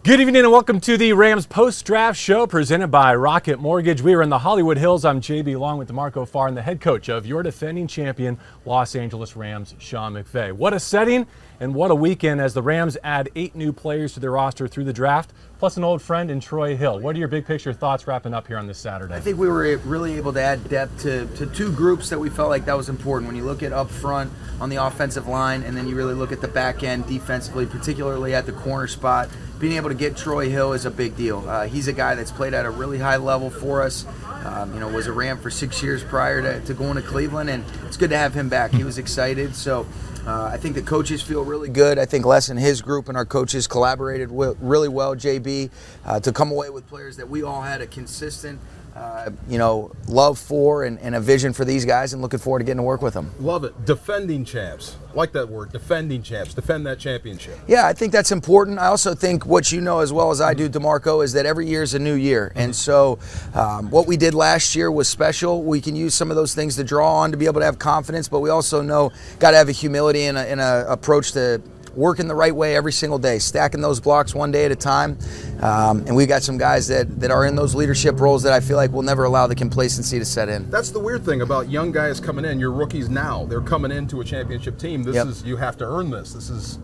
Good evening and welcome to the Rams post-draft show presented by Rocket Mortgage. We are in the Hollywood Hills. I'm JB along with DeMarco Farr and the head coach of your defending champion, Los Angeles Rams, Sean McVay. What a setting and what a weekend as the Rams add 8 new players to their roster through the draft, plus an old friend in Troy Hill. What are your big picture thoughts wrapping up here on this Saturday? I think we were really able to add depth to two groups that we felt like that was important. When you look at up front on the offensive line and then you really look at the back end defensively, particularly at the corner spot, being able to get Troy Hill is a big deal. He's a guy that's played at a really high level for us. Was a Ram for 6 years prior to going to Cleveland, and it's good to have him back. He was excited, so I think the coaches feel really good. I think Les and his group and our coaches collaborated really well, JB, to come away with players that we all had a consistent love for and a vision for these guys, and looking forward to getting to work with them. Love it. Defending champs. Like that word, defending champs. Defend that championship. Yeah, I think that's important. I also think what you know as well as I do, DeMarco, is that every year is a new year. And so what we did last year was special. We can use some of those things to draw on to be able to have confidence, but we also know got to have a humility and a approach to working the right way every single day, stacking those blocks one day at a time. And we've got some guys that are in those leadership roles that I feel like will never allow the complacency to set in. That's the weird thing about young guys coming in. You're rookies now. They're coming into a championship team. You have to earn this. This is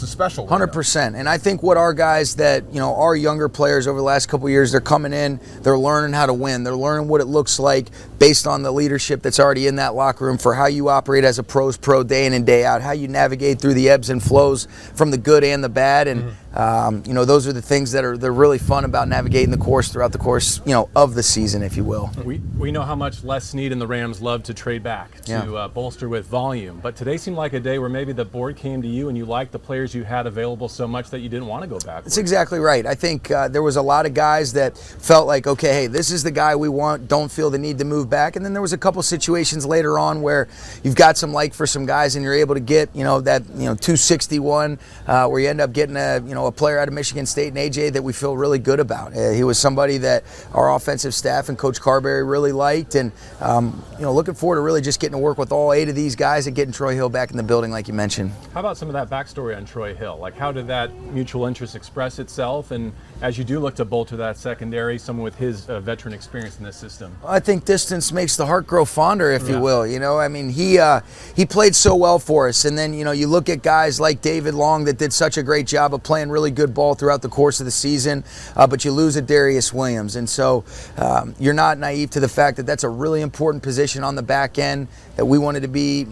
special. 100%. And I think what our guys that, our younger players over the last couple of years, they're coming in, they're learning how to win. They're learning what it looks like based on the leadership that's already in that locker room for how you operate as a pro day in and day out, how you navigate through the ebbs and flows from the good and the bad. And, those are the things that they're really fun about navigating the course throughout the course, of the season, if you will. We know how much Les Snead and the Rams love to trade back to bolster with volume. But today seemed like a day where maybe the board came to you and you liked the players you had available so much that you didn't want to go back. That's exactly right. I think there was a lot of guys that felt like, okay, hey, this is the guy we want, don't feel the need to move back. And then there was a couple situations later on where you've got some like for some guys and you're able to get, that 261 where you end up getting a player out of Michigan State and AJ that we feel really good about. He was somebody that our offensive staff and Coach Carberry really liked, and looking forward to really just getting to work with all 8 of these guys and getting Troy Hill back in the building like you mentioned. How about some of that backstory on Troy Hill? Like, how did that mutual interest express itself? And as you do look to bolster that secondary, someone with his veteran experience in this system. I think distance makes the heart grow fonder, if you will. He played so well for us, and then you look at guys like David Long that did such a great job of playing really good ball throughout the course of the season, but you lose a Darius Williams, and so you're not naive to the fact that that's a really important position on the back end that we wanted to be,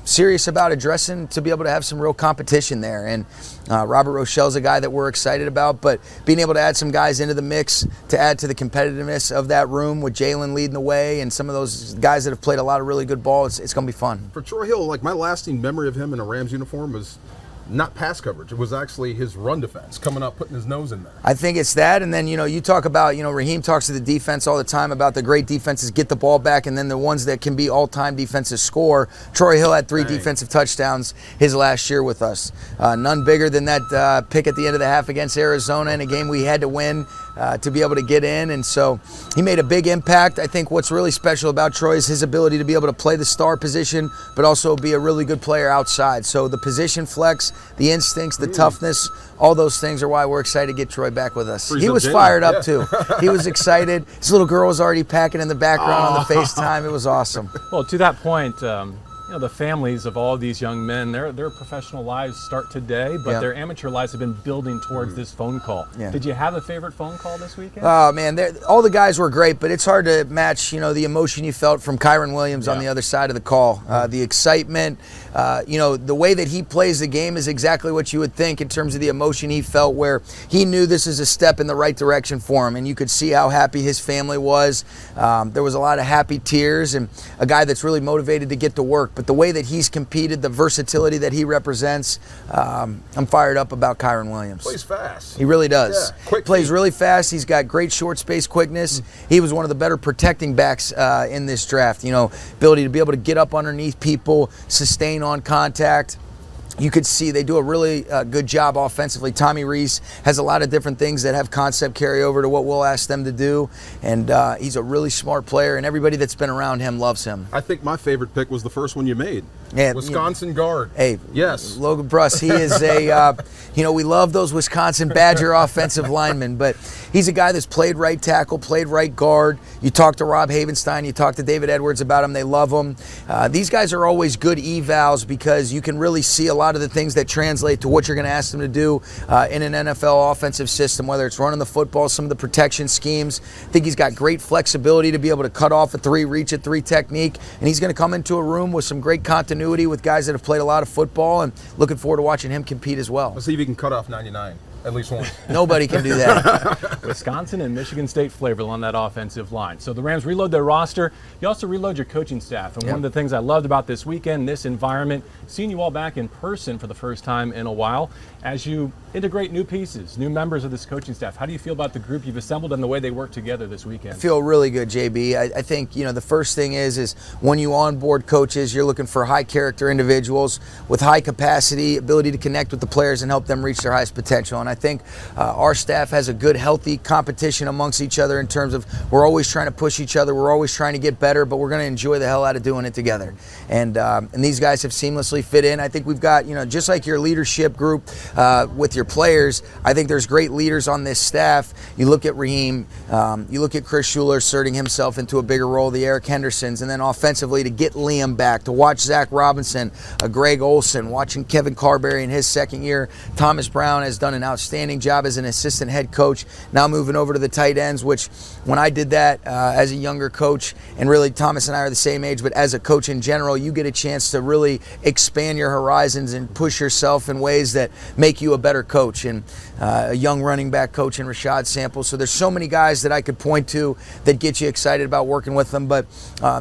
serious about addressing to be able to have some real competition there. And Robert Rochelle's a guy that we're excited about, but being able to add some guys into the mix to add to the competitiveness of that room with Jalen leading the way and some of those guys that have played a lot of really good ball, it's going to be fun. For Troy Hill, like my lasting memory of him in a Rams uniform was not pass coverage. It was actually his run defense, coming up, putting his nose in there. I think it's that, and then, you talk about, Raheem talks to the defense all the time about the great defenses get the ball back, and then the ones that can be all-time defenses score. Troy Hill had 3 defensive touchdowns his last year with us. None bigger than that pick at the end of the half against Arizona in a game we had to win to be able to get in, and so he made a big impact. I think what's really special about Troy is his ability to be able to play the star position, but also be a really good player outside. So the position flex, the instincts, the toughness, all those things are why we're excited to get Troy back with us. He was fired up too. He was excited. His little girl was already packing in the background on the FaceTime. It was awesome. Well, to that point, the families of all these young men, their professional lives start today, but their amateur lives have been building towards this phone call. Did you have a favorite phone call this weekend? Oh, man, all the guys were great, but it's hard to match, the emotion you felt from Kyren Williams on the other side of the call. The excitement, the way that he plays the game is exactly what you would think in terms of the emotion he felt, where he knew this is a step in the right direction for him, and you could see how happy his family was. There was a lot of happy tears, and a guy that's really motivated to get to work. But the way that he's competed, the versatility that he represents, I'm fired up about Kyren Williams. Plays fast. He really does. Yeah, quick Plays feet. really fast. He's got great short space quickness. He was one of the better protecting backs in this draft. Ability to be able to get up underneath people, sustain on contact. you could see they do a really good job offensively. Tommy Reese has a lot of different things that have concept carryover to what we'll ask them to do, and he's a really smart player, and everybody that's been around him loves him. I think my favorite pick was the first one you made. Yeah, Wisconsin guard. Hey, yes, Logan Bruss. He is a, we love those Wisconsin Badger offensive linemen, but he's a guy that's played right tackle, played right guard. You talk to Rob Havenstein, you talk to David Edwards about him. They love him. These guys are always good evals because you can really see a lot of the things that translate to what you're going to ask them to do in an NFL offensive system, whether it's running the football, some of the protection schemes. I think he's got great flexibility to be able to cut off a 3, reach a 3 technique, and he's going to come into a room with some great continuity with guys that have played a lot of football, and looking forward to watching him compete as well. Let's see if he can cut off 99. At least one. Nobody can do that. Wisconsin and Michigan State flavor on that offensive line. So the Rams reload their roster. You also reload your coaching staff. And one of the things I loved about this weekend, this environment, seeing you all back in person for the first time in a while, as you integrate new pieces, new members of this coaching staff. How do you feel about the group you've assembled and the way they work together this weekend? I feel really good, JB. I think, the first thing is when you onboard coaches, you're looking for high character individuals with high capacity, ability to connect with the players and help them reach their highest potential. And I think our staff has a good, healthy competition amongst each other in terms of we're always trying to push each other, we're always trying to get better, but we're going to enjoy the hell out of doing it together. And these guys have seamlessly fit in. I think we've got, just like your leadership group with your players, I think there's great leaders on this staff. You look at Raheem, you look at Chris Schuler asserting himself into a bigger role, the Eric Hendersons, and then offensively to get Liam back, to watch Zach Robinson, Greg Olson, watching Kevin Carberry in his second year. Thomas Brown has done an outstanding job as an assistant head coach, now moving over to the tight ends, which when I did that as a younger coach, and really Thomas and I are the same age, but as a coach in general, you get a chance to really expand your horizons and push yourself in ways that make you a better coach. And a young running back coach in Rashad Sample. So there's so many guys that I could point to that get you excited about working with them, but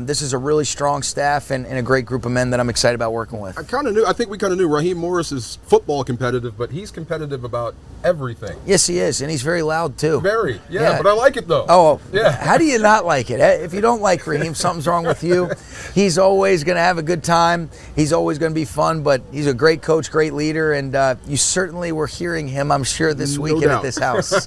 this is a really strong staff and a great group of men that I'm excited about working with. I think we kind of knew Raheem Morris is football competitive, but he's competitive about everything. Yes, he is, and he's very loud too. Very, yeah. But I like it though. Oh, yeah. How do you not like it? If you don't like Raheem, something's wrong with you. He's always going to have a good time. He's always going to be fun, but he's a great coach, great leader, and you certainly were hearing him, I'm sure, this weekend at this house.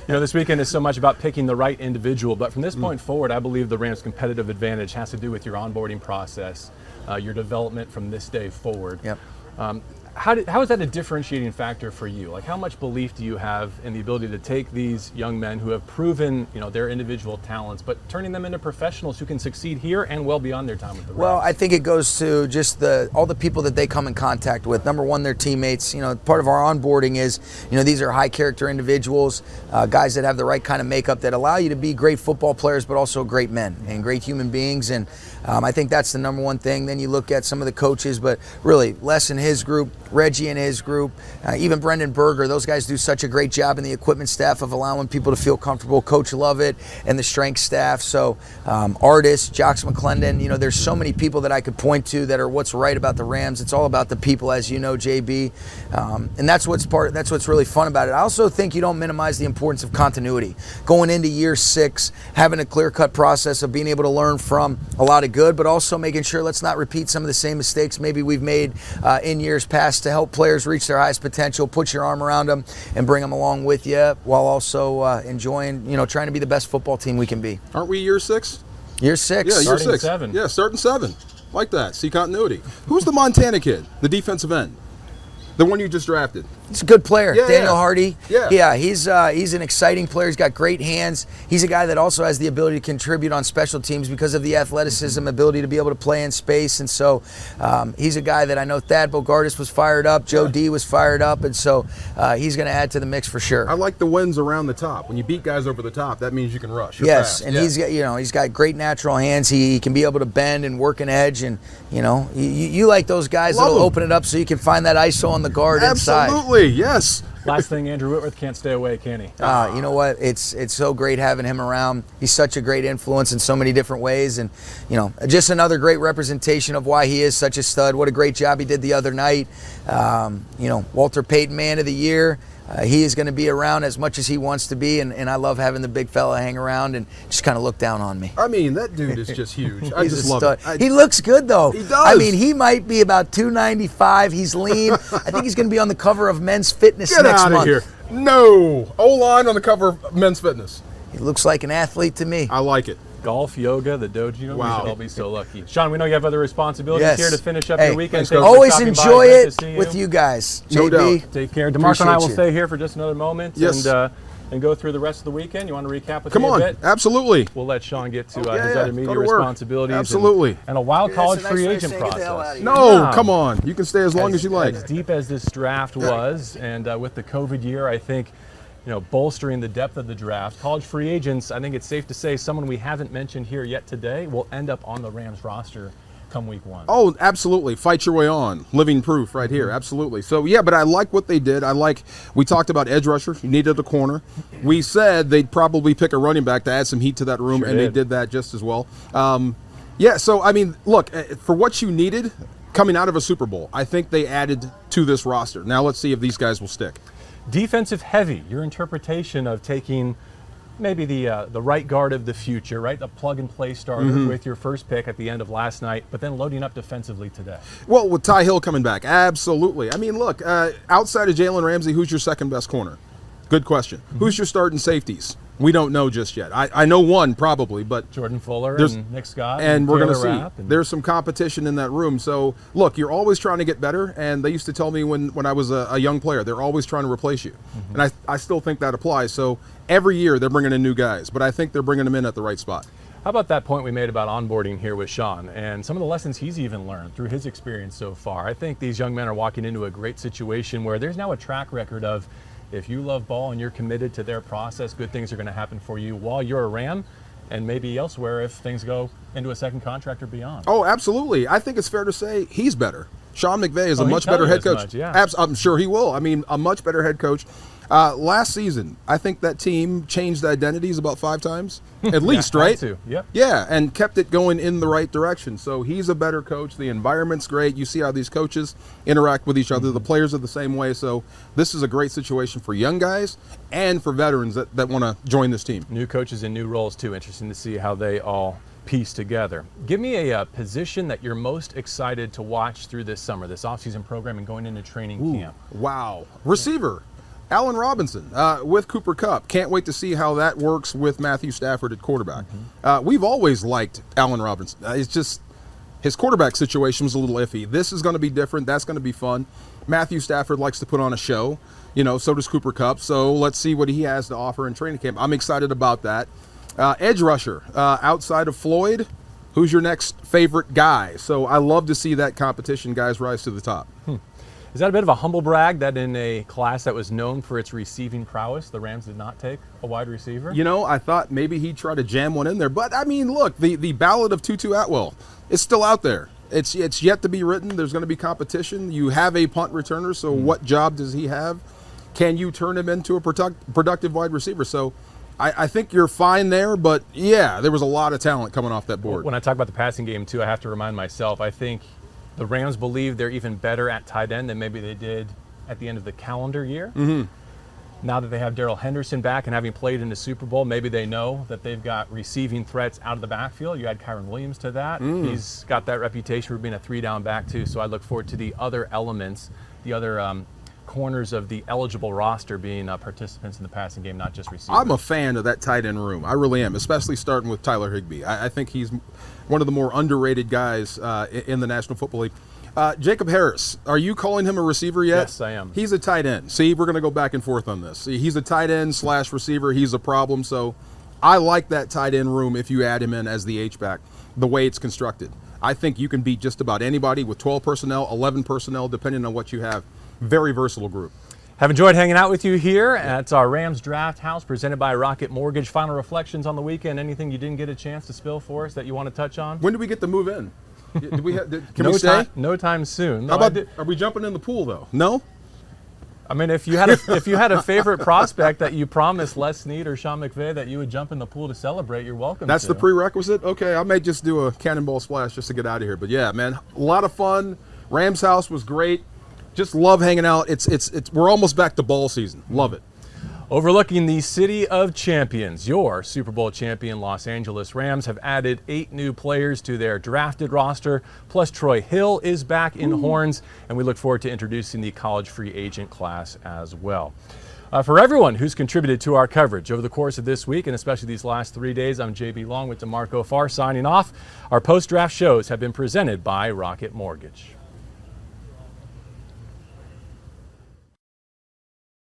This weekend is so much about picking the right individual, but from this point forward, I believe the Rams' competitive advantage has to do with your onboarding process, your development from this day forward. Yep. How is that a differentiating factor for you? Like, how much belief do you have in the ability to take these young men who have proven, their individual talents, but turning them into professionals who can succeed here and well beyond their time with the Rams? Well, I think it goes to just all the people that they come in contact with. Number one, their teammates. Part of our onboarding is, these are high character individuals, guys that have the right kind of makeup that allow you to be great football players, but also great men and great human beings. And I think that's the number one thing. Then you look at some of the coaches, but really Les and his group, Reggie and his group, even Brendan Berger, those guys do such a great job in the equipment staff of allowing people to feel comfortable. Coach Lovett and the strength staff. So artists, Jocks McClendon, there's so many people that I could point to that are what's right about the Rams. It's all about the people, as you know, JB. And that's what's really fun about it. I also think you don't minimize the importance of continuity. Going into year 6, having a clear-cut process of being able to learn from a lot of good, but also making sure let's not repeat some of the same mistakes maybe we've made in years past to help players reach their highest potential, put your arm around them and bring them along with you while also enjoying, trying to be the best football team we can be. Aren't we year 6? Year 6. Yeah, year Starting 6. 7. Yeah, starting 7. Like that. See continuity. Who's the Montana kid, the defensive end? The one you just drafted. He's a good player, Yeah, Daniel yeah. Hardy. Yeah. He's an exciting player. He's got great hands. He's a guy that also has the ability to contribute on special teams because of the athleticism, ability to be able to play in space. And so he's a guy that I know Thad Bogardus was fired up, Joe D was fired up, and so he's going to add to the mix for sure. I like the wins around the top. When you beat guys over the top, that means you can rush. You're Yes, fast. and Yeah. he's got great natural hands. He can be able to bend and work an edge, and you like those guys Love that'll him. open it up so you can find that ISO on the guard inside. Absolutely, yes. Last thing, Andrew Whitworth can't stay away, can he? You know what? It's so great having him around. He's such a great influence in so many different ways, and just another great representation of why he is such a stud. What a great job he did the other night. Walter Payton Man of the Year. He is going to be around as much as he wants to be, and I love having the big fella hang around and just kind of look down on me. I mean, that dude is just huge. I He's just a love stud. it. He looks good, though. He does. I mean, he might be about 295. He's lean. I think he's going to be on the cover of Men's Fitness Get next out of month. here. No. O-line on the cover of Men's Fitness. He looks like an athlete to me. I like it. Golf, yoga, the dojo. Wow. We should all be so lucky. Sean, we know you have other responsibilities Yes. here to finish up Hey, your weekend. thanks, Thanks Coach. for Always stopping by. enjoy Great to it see with you guys. No JB, doubt. Take care. DeMarco and I will Appreciate you. stay here for just another moment Yes. and go through the rest of the weekend. You want to recap with Come me a on. bit? Absolutely. We'll let Sean get to Yeah, his yeah. other Go media to work. responsibilities. Absolutely. And a wild Yeah, college that's a nice free way to agent say get the hell process. out of here. No, come on. You can stay as long as you like. As deep as this draft was, and with the COVID year, I think, bolstering the depth of the draft, college free agents, I think it's safe to say someone we haven't mentioned here yet today will end up on the Rams roster come week 1. Oh, absolutely. Fight your way on. Living proof right here. Absolutely. So, yeah, but I like what they did. We talked about edge rusher. You needed a corner. We said they'd probably pick a running back to add some heat to that room, Sure and did. they did that just as well. Yeah, so, I mean, look, for what you needed coming out of a Super Bowl, I think they added to this roster. Now let's see if these guys will stick. Defensive heavy, your interpretation of taking maybe the right guard of the future, right? The plug-and-play starter with your first pick at the end of last night, but then loading up defensively today. Well, with Ty Hill coming back, absolutely. I mean, look, outside of Jalen Ramsey, who's your second best corner? Good question. Who's your starting safeties? We don't know just yet. I know one probably, but Jordan Fuller There's- and Nick Scott. and we're going to Taylor see. Rapp and- There's some competition in that room. So, look, you're always trying to get better, and they used to tell me when I was a young player, they're always trying to replace you. And I still think that applies. So, every year they're bringing in new guys, but I think they're bringing them in at the right spot. How about that point we made about onboarding here with Sean and some of the lessons he's even learned through his experience so far? I think these young men are walking into a great situation where there's now a track record of if you love ball and you're committed to their process, good things are going to happen for you while you're a Ram and maybe elsewhere if things go into a second contract or beyond. Oh, absolutely. I think it's fair to say he's better. Sean McVay is a he'd much tell better you head as coach. much, yeah. I'm sure he will. I mean, a much better head coach. Last season, I think that team changed identities about 5 times, at least, right? Had to. Yep. Yeah, and kept it going in the right direction. So he's a better coach. The environment's great. You see how these coaches interact with each other. The players are the same way. So this is a great situation for young guys and for veterans that want to join this team. New coaches in new roles too. Interesting to see how they all piece together. Give me a position that you're most excited to watch through this summer, this offseason program and going into training camp. Wow. Receiver, Allen Robinson with Cooper Kupp. Can't wait to see how that works with Matthew Stafford at quarterback. We've always liked Allen Robinson. It's just his quarterback situation was a little iffy. This is going to be different. That's going to be fun. Matthew Stafford likes to put on a show. So does Cooper Kupp. So let's see what he has to offer in training camp. I'm excited about that. Edge rusher, outside of Floyd, who's your next favorite guy? So I love to see that competition, guys, rise to the top. Is that a bit of a humble brag that in a class that was known for its receiving prowess, the Rams did not take a wide receiver? I thought maybe he'd try to jam one in there. But, I mean, look, the ballad of Tutu Atwell is still out there. It's yet to be written. There's going to be competition. You have a punt returner, so what job does he have? Can you turn him into a productive wide receiver? So I think you're fine there, but, yeah, there was a lot of talent coming off that board. When I talk about the passing game, too, I have to remind myself, I think the Rams believe they're even better at tight end than maybe they did at the end of the calendar year. Now that they have Darrell Henderson back and having played in the Super Bowl, maybe they know that they've got receiving threats out of the backfield. You add Kyren Williams to that. He's got that reputation for being a 3-down back, too, so I look forward to the other elements, the other corners of the eligible roster being participants in the passing game, not just receivers. I'm a fan of that tight end room. I really am, especially starting with Tyler Higbee. I think he's one of the more underrated guys in the National Football League. Jacob Harris, are you calling him a receiver yet? Yes, I am. He's a tight end. See, we're going to go back and forth on this. See, he's a tight end / receiver. He's a problem. So I like that tight end room if you add him in as the H-back, the way it's constructed. I think you can beat just about anybody with 12 personnel, 11 personnel, depending on what you have. Very versatile group. Have enjoyed hanging out with you here at our Rams Draft House presented by Rocket Mortgage. Final reflections on the weekend, anything you didn't get a chance to spill for us that you want to touch on? When do we get to move in? Can no we stay? No time soon. How about, are we jumping in the pool, though? No? I mean, if you had a favorite prospect that you promised Les Snead or Sean McVay that you would jump in the pool to celebrate, you're welcome. That's to. the prerequisite? Okay, I may just do a cannonball splash just to get out of here. But yeah, man, a lot of fun. Rams house was great. Just love hanging out. We're almost back to ball season. Love it. Overlooking the City of Champions, your Super Bowl champion Los Angeles Rams have added 8 new players to their drafted roster, plus Troy Hill is back in Horns, and we look forward to introducing the college free agent class as well. For everyone who's contributed to our coverage over the course of this week, and especially these last 3 days, I'm JB Long with DeMarco Farr signing off. Our post-draft shows have been presented by Rocket Mortgage.